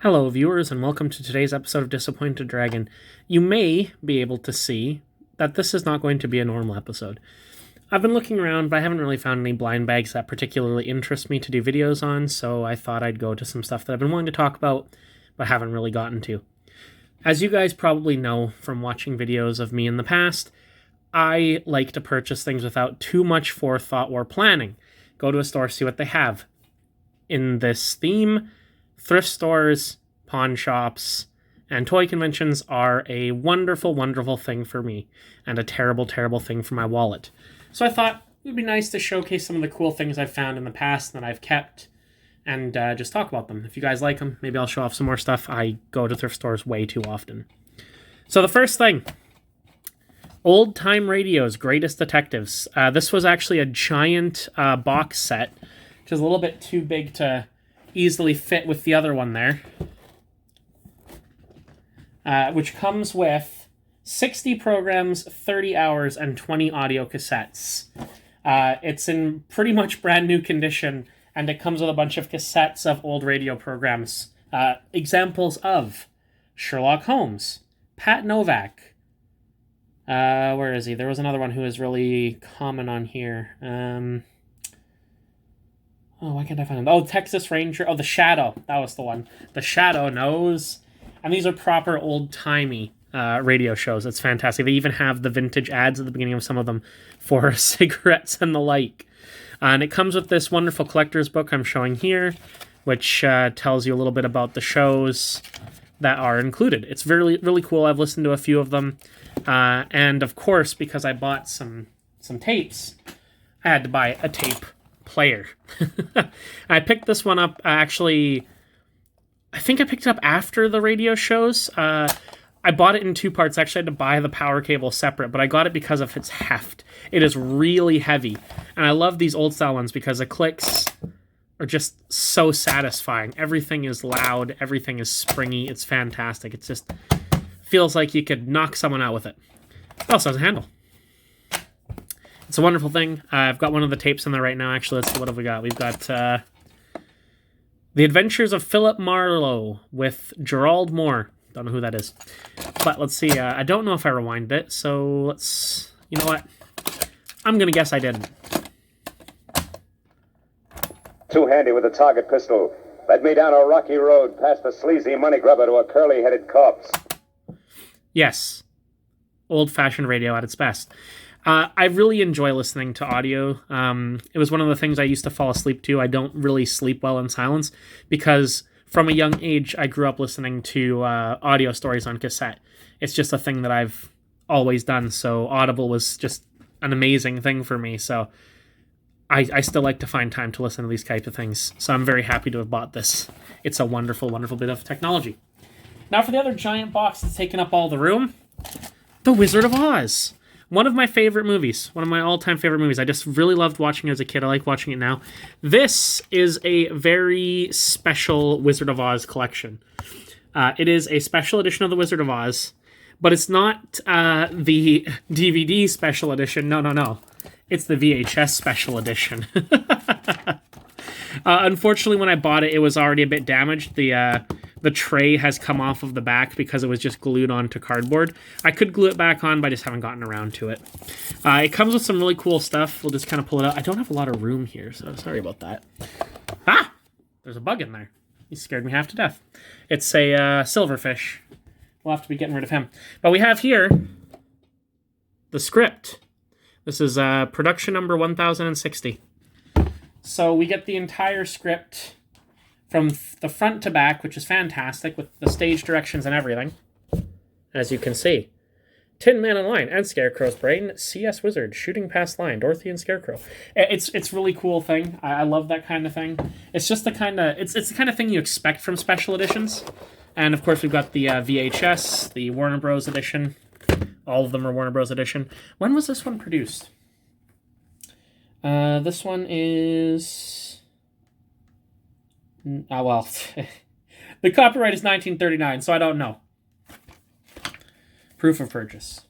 Hello, viewers, and welcome to today's episode of Disappointed Dragon. You may be able to see that this is not going to be a normal episode. I've been looking around, but I haven't really found any blind bags that particularly interest me to do videos on, so I thought I'd go to some stuff that I've been wanting to talk about, but haven't really gotten to. As you guys probably know from watching videos of me in the past, I like to purchase things without too much forethought or planning. Go to a store, see what they have. In this theme, thrift stores, pawn shops, and toy conventions are a wonderful, wonderful thing for me, and a terrible, terrible thing for my wallet. So I thought it would be nice to showcase some of the cool things I've found in the past that I've kept, and just talk about them. If you guys like them, maybe I'll show off some more stuff. I go to thrift stores way too often. So the first thing, Old Time Radio's Greatest Detectives. This was actually a giant box set, which is a little bit too big to easily fit with the other one there, which comes with 60 programs, 30 hours, and 20 audio cassettes. It's in pretty much brand new condition, and it comes with a bunch of cassettes of old radio programs. Examples of Sherlock Holmes, Pat Novak. Where is he? There was another one who was really common on here. Why can't I find him? Oh, Texas Ranger. Oh, The Shadow. That was the one. The Shadow knows. And these are proper old-timey radio shows. It's fantastic. They even have the vintage ads at the beginning of some of them for cigarettes and the like. And it comes with this wonderful collector's book I'm showing here, which tells you a little bit about the shows that are included. It's really, really cool. I've listened to a few of them. And, of course, because I bought some tapes, I had to buy a tape player. I picked this one up, actually, I think I picked it up after the radio shows. I bought it in two parts. Actually, I had to buy the power cable separate, but I got it because of its heft. It is really heavy, and I love these old style ones because the clicks are just so satisfying. Everything is loud, everything is springy, it's fantastic. It just feels like you could knock someone out with it. It also has a handle. It's a wonderful thing. I've got one of the tapes in there right now. Actually, let's see, what have we got? We've got The Adventures of Philip Marlowe with Gerald Moore. Don't know who that is. But let's see. I don't know if I rewinded it, so let's... You know what? I'm going to guess I didn't. Too handy with a target pistol. Led me down a rocky road past the sleazy money grubber to a curly-headed corpse. Yes. Old-fashioned radio at its best. I really enjoy listening to audio. It was one of the things I used to fall asleep to. I don't really sleep well in silence because from a young age, I grew up listening to audio stories on cassette. It's just a thing that I've always done, so Audible was just an amazing thing for me. So I still like to find time to listen to these type of things. So I'm very happy to have bought this. It's a wonderful, wonderful bit of technology. Now for the other giant box that's taking up all the room, The Wizard of Oz. One of my favorite movies. One of my all-time favorite movies. I just really loved watching it as a kid. I like watching it now. This is a very special Wizard of Oz collection. It is a special edition of The Wizard of Oz, but it's not the DVD special edition. No. It's the VHS special edition. Unfortunately, when I bought it, it was already a bit damaged. The tray has come off of the back because it was just glued onto cardboard. I could glue it back on, but I just haven't gotten around to it. It comes with some really cool stuff. We'll just kind of pull it out. I don't have a lot of room here, so sorry about that. Ah! There's a bug in there. He scared me half to death. It's a silverfish. We'll have to be getting rid of him. But we have here the script. This is production number 1060. So we get the entire script from the front to back, which is fantastic, with the stage directions and everything. As you can see. Tin Man in Line and Scarecrow's Brain, CS Wizard, Shooting Past Line, Dorothy and Scarecrow. It's really cool thing. I love that kind of thing. It's just the kind of... It's the kind of thing you expect from special editions. And, of course, we've got the VHS, the Warner Bros. Edition. All of them are Warner Bros. Edition. When was this one produced? This one is... well, the copyright is 1939, so I don't know. Proof of purchase.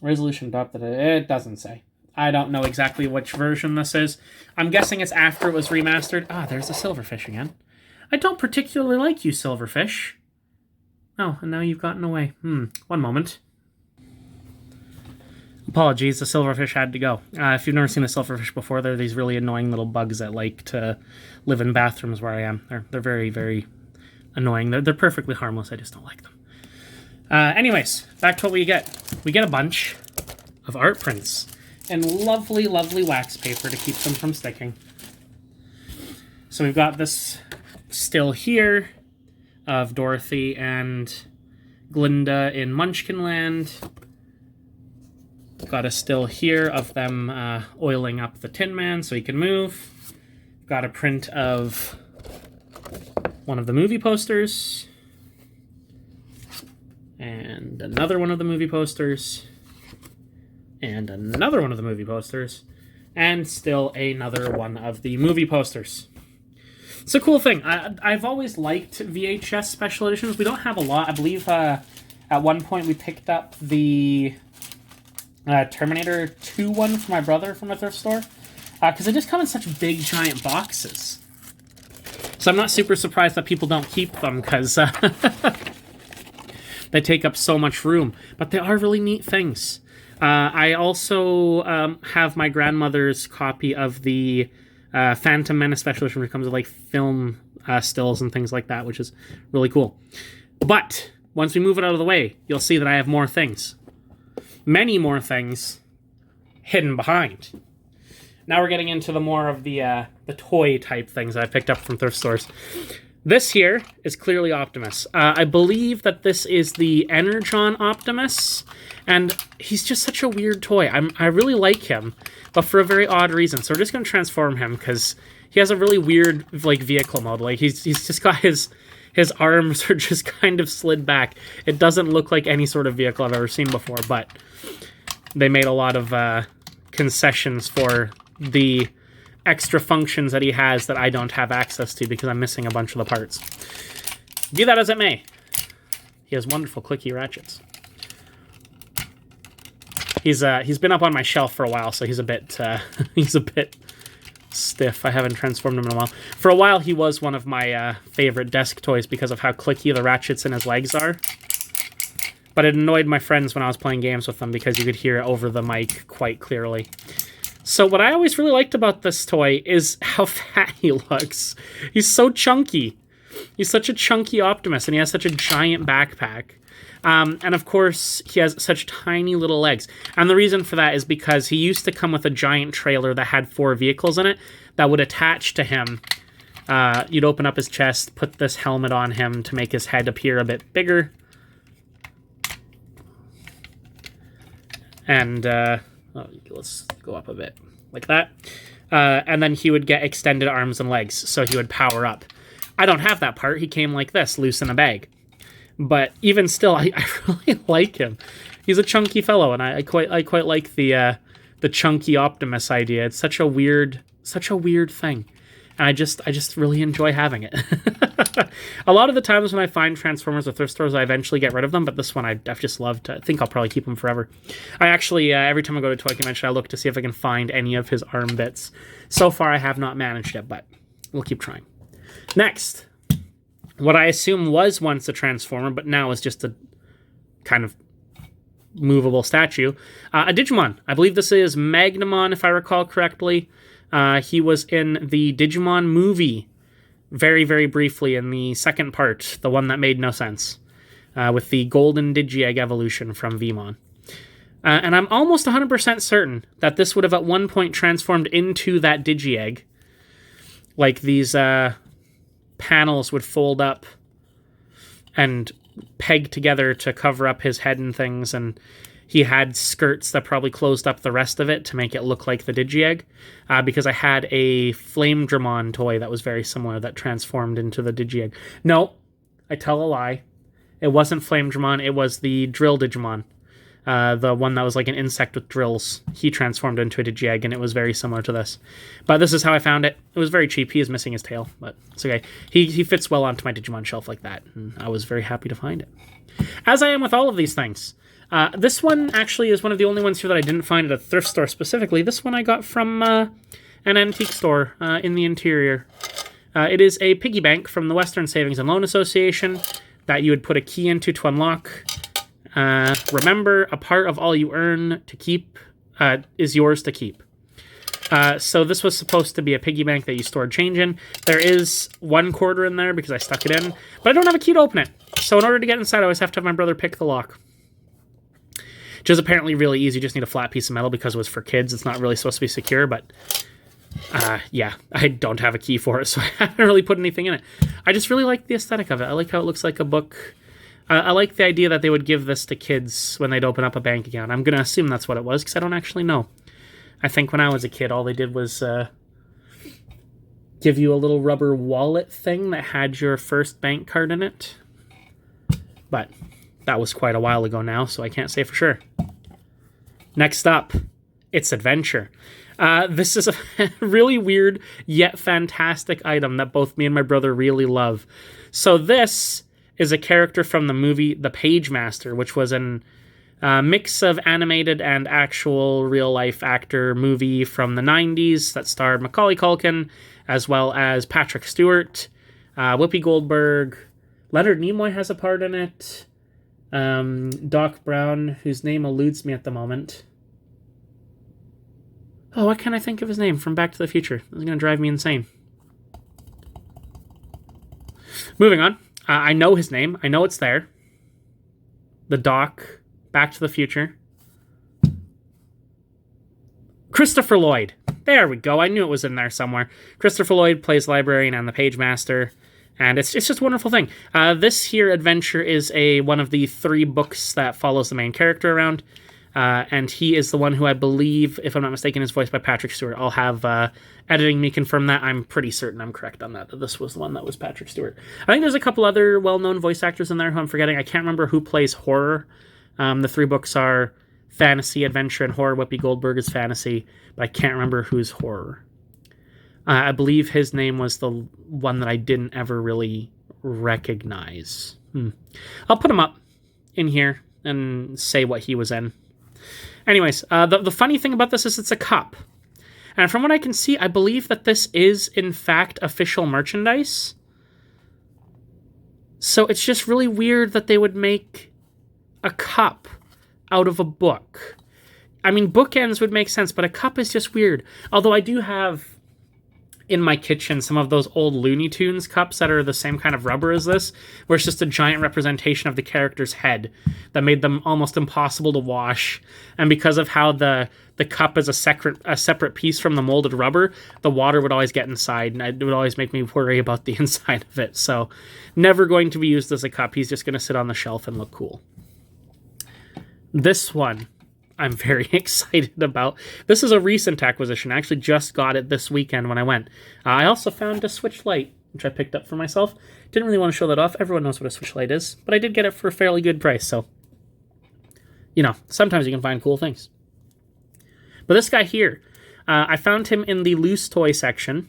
Resolution adopted. It doesn't say. I don't know exactly which version this is. I'm guessing it's after it was remastered. Ah, there's the silverfish again. I don't particularly like you, silverfish. Oh, and now you've gotten away. One moment. Apologies, the silverfish had to go. If you've never seen the silverfish before, they're these really annoying little bugs that like to live in bathrooms where I am. They're very, very annoying. They're perfectly harmless. I just don't like them. Anyways, back to what we get. We get a bunch of art prints and lovely, lovely wax paper to keep them from sticking. So we've got this still here of Dorothy and Glinda in Munchkinland. Got a still here of them oiling up the Tin Man so he can move. Got a print of one of the movie posters. And another one of the movie posters. And another one of the movie posters. And still another one of the movie posters. It's a cool thing. I've always liked VHS special editions. We don't have a lot. I believe at one point we picked up the Terminator 2 one for my brother from a thrift store. Because they just come in such big, giant boxes. So I'm not super surprised that people don't keep them, because they take up so much room. But they are really neat things. I also have my grandmother's copy of the Phantom Menace special edition, which comes with like film stills and things like that, which is really cool. But once we move it out of the way, you'll see that I have more things. Many more things hidden behind. Now we're getting into the more of the toy type things that I picked up from thrift stores. This here is clearly Optimus. I believe that this is the Energon Optimus, and he's just such a weird toy. I really like him, but for a very odd reason. So we're just going to transform him, because he has a really weird like vehicle mode. Like he's just got his arms are just kind of slid back. It doesn't look like any sort of vehicle I've ever seen before, but they made a lot of concessions for the extra functions that he has that I don't have access to because I'm missing a bunch of the parts. Be that as it may, he has wonderful clicky ratchets. He's been up on my shelf for a while, so he's a bit stiff. I haven't transformed him in a while. For a while, he was one of my favorite desk toys because of how clicky the ratchets in his legs are. But it annoyed my friends when I was playing games with them because you could hear it over the mic quite clearly. So what I always really liked about this toy is how fat he looks. He's so chunky. He's such a chunky Optimus, and he has such a giant backpack. And of course, he has such tiny little legs. And the reason for that is because he used to come with a giant trailer that had 4 vehicles in it that would attach to him. You'd open up his chest, put this helmet on him to make his head appear a bit bigger. And let's go up a bit like that. And then he would get extended arms and legs, so he would power up. I don't have that part. He came like this, loose in a bag. But even still, I really like him. He's a chunky fellow, and I quite like the chunky Optimus idea. It's such a weird thing, and I just really enjoy having it. A lot of the times when I find Transformers at thrift stores, I eventually get rid of them. But this one, I've just loved. I think I'll probably keep him forever. I actually every time I go to a toy convention, I look to see if I can find any of his arm bits. So far, I have not managed it, but we'll keep trying. Next. What I assume was once a Transformer, but now is just a kind of movable statue. A Digimon. I believe this is Magnamon, if I recall correctly. He was in the Digimon movie very, very briefly in the second part, the one that made no sense, with the Golden Digi-Egg evolution from Vmon. And I'm almost 100% certain that this would have at one point transformed into that Digi-Egg. Like these panels would fold up and peg together to cover up his head and things, and he had skirts that probably closed up the rest of it to make it look like the Digi-Egg, because I had a Flame Dramon toy that was very similar that transformed into the Digi-Egg. No, I tell a lie. It wasn't Flame Dramon, it was the Drill Digimon. The one that was like an insect with drills. He transformed into a Digi-Egg, and it was very similar to this. But this is how I found it. It was very cheap. He is missing his tail, but it's okay. He fits well onto my Digimon shelf like that, and I was very happy to find it. As I am with all of these things. This one actually is one of the only ones here that I didn't find at a thrift store specifically. This one I got from an antique store in the interior. It is a piggy bank from the Western Savings and Loan Association that you would put a key into to unlock. Remember, a part of all you earn to keep is yours to keep. So this was supposed to be a piggy bank that you stored change in. There is 1 quarter in there because I stuck it in, but I don't have a key to open it. So in order to get inside, I always have to have my brother pick the lock. Which is apparently really easy. You just need a flat piece of metal because it was for kids. It's not really supposed to be secure, but yeah, I don't have a key for it, so I haven't really put anything in it. I just really like the aesthetic of it. I like how it looks like a book. I like the idea that they would give this to kids when they'd open up a bank account. I'm going to assume that's what it was because I don't actually know. I think when I was a kid, all they did was give you a little rubber wallet thing that had your first bank card in it. But that was quite a while ago now, so I can't say for sure. Next up, it's Adventure. This is a really weird yet fantastic item that both me and my brother really love. So this is a character from the movie The Page Master, which was an mix of animated and actual real-life actor movie from the 90s that starred Macaulay Culkin, as well as Patrick Stewart, Whoopi Goldberg, Leonard Nimoy has a part in it, Doc Brown, whose name eludes me at the moment. Oh, what can I think of his name from Back to the Future? This is going to drive me insane. Moving on. I know his name. I know it's there. The Doc... Back to the Future. Christopher Lloyd. There we go. I knew it was in there somewhere. Christopher Lloyd plays librarian and the Page Master, and it's just a wonderful thing. This here adventure is one of the 3 books that follows the main character around, and he is the one who I believe, if I'm not mistaken, is voiced by Patrick Stewart. I'll have editing me confirm that. I'm pretty certain I'm correct on that this was the one that was Patrick Stewart. I think there's a couple other well-known voice actors in there who I'm forgetting. I can't remember who plays horror. The 3 books are fantasy, adventure, and horror. Whoopi Goldberg is fantasy, but I can't remember who's horror. I believe his name was the one that I didn't ever really recognize. I'll put him up in here and say what he was in. Anyways, the funny thing about this is it's a cup. And from what I can see, I believe that this is, in fact, official merchandise. So it's just really weird that they would make a cup out of a book. I mean, bookends would make sense, but a cup is just weird. Although I do have in my kitchen some of those old Looney Tunes cups that are the same kind of rubber as this, where it's just a giant representation of the character's head that made them almost impossible to wash. And because of how the cup is a separate piece from the molded rubber, the water would always get inside, and it would always make me worry about the inside of it. So never going to be used as a cup. He's just going to sit on the shelf and look cool. This one, I'm very excited about. This is a recent acquisition. I actually just got it this weekend when I went. I also found a Switch Lite, which I picked up for myself. Didn't really want to show that off. Everyone knows what a Switch Lite is, but I did get it for a fairly good price, so, you know, sometimes you can find cool things. But this guy here, I found him in the loose toy section.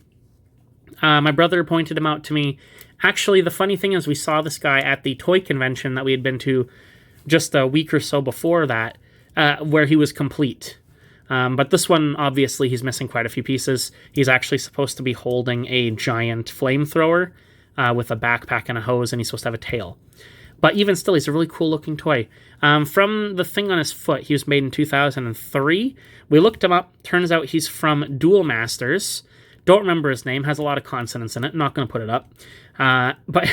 My brother pointed him out to me. Actually, the funny thing is we saw this guy at the toy convention that we had been to just a week or so before that, where he was complete. But this one, obviously, he's missing quite a few pieces. He's actually supposed to be holding a giant flamethrower with a backpack and a hose, and he's supposed to have a tail. But even still, he's a really cool-looking toy. From the thing on his foot, he was made in 2003. We looked him up. Turns out he's from Duel Masters. Don't remember his name. Has a lot of consonants in it. Not going to put it up. But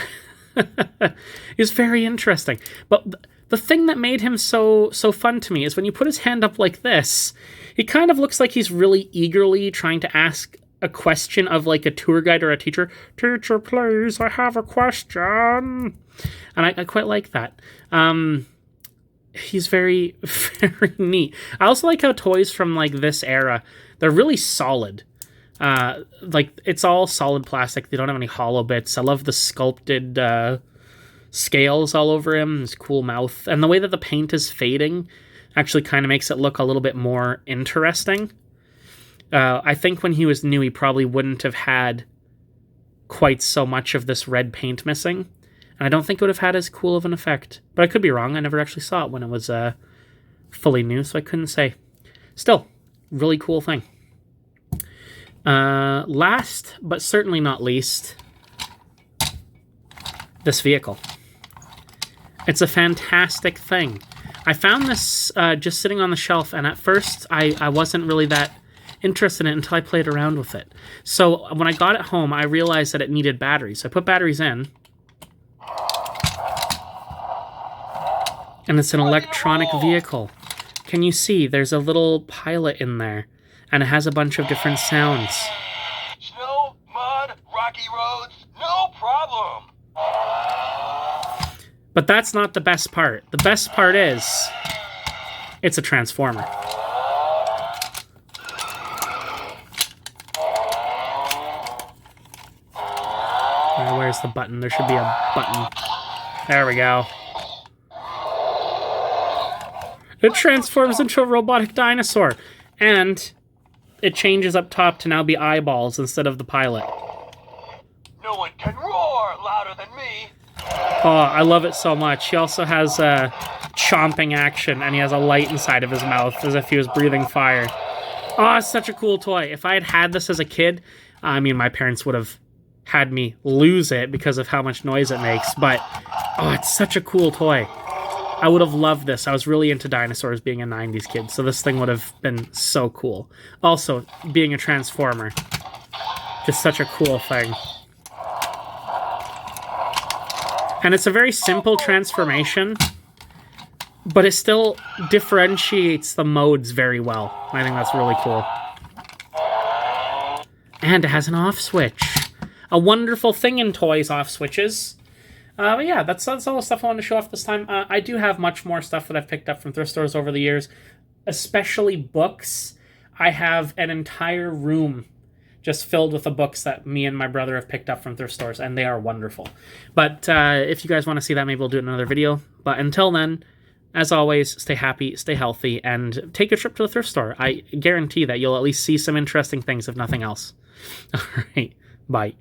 he's very interesting. But the thing that made him so fun to me is when you put his hand up like this, he kind of looks like he's really eagerly trying to ask a question of like a tour guide or a teacher. Teacher, please, I have a question. And I quite like that. He's very, very neat. I also like how toys from like this era, they're really solid. Like it's all solid plastic. They don't have any hollow bits. I love the sculpted scales all over him, his cool mouth, and the way that the paint is fading actually kind of makes it look a little bit more interesting. I think when he was new, he probably wouldn't have had quite so much of this red paint missing, and I don't think it would have had as cool of an effect. But I could be wrong. I never actually saw it when it was fully new, so I couldn't say. Still, really cool thing. Last, but certainly not least, this vehicle. It's a fantastic thing. I found this just sitting on the shelf, and at first I wasn't really that interested in it until I played around with it. So when I got it home, I realized that it needed batteries. So I put batteries in, and it's an electronic vehicle. Can you see? There's a little pilot in there, and it has a bunch of different sounds. Snow, mud, rocky roads, no problem. But that's not the best part. The best part is, it's a transformer. Where's the button? There should be a button. There we go. It transforms into a robotic dinosaur. And it changes up top to now be eyeballs instead of the pilot. No one can roar louder than me. Oh, I love it so much. He also has a chomping action, and he has a light inside of his mouth as if he was breathing fire. Oh, it's such a cool toy. If I had had this as a kid, I mean, my parents would have had me lose it because of how much noise it makes, but oh, it's such a cool toy. I would have loved this. I was really into dinosaurs being a 90s kid, so this thing would have been so cool. Also, being a transformer, just such a cool thing. And it's a very simple transformation, but it still differentiates the modes very well. I think that's really cool. And it has an off switch. A wonderful thing in toys, off switches. But yeah, that's all the stuff I wanted to show off this time. I do have much more stuff that I've picked up from thrift stores over the years, especially books. I have an entire room just filled with the books that me and my brother have picked up from thrift stores, and they are wonderful. But if you guys want to see that, maybe we'll do it in another video. But until then, as always, stay happy, stay healthy, and take a trip to the thrift store. I guarantee that you'll at least see some interesting things, if nothing else. All right, bye.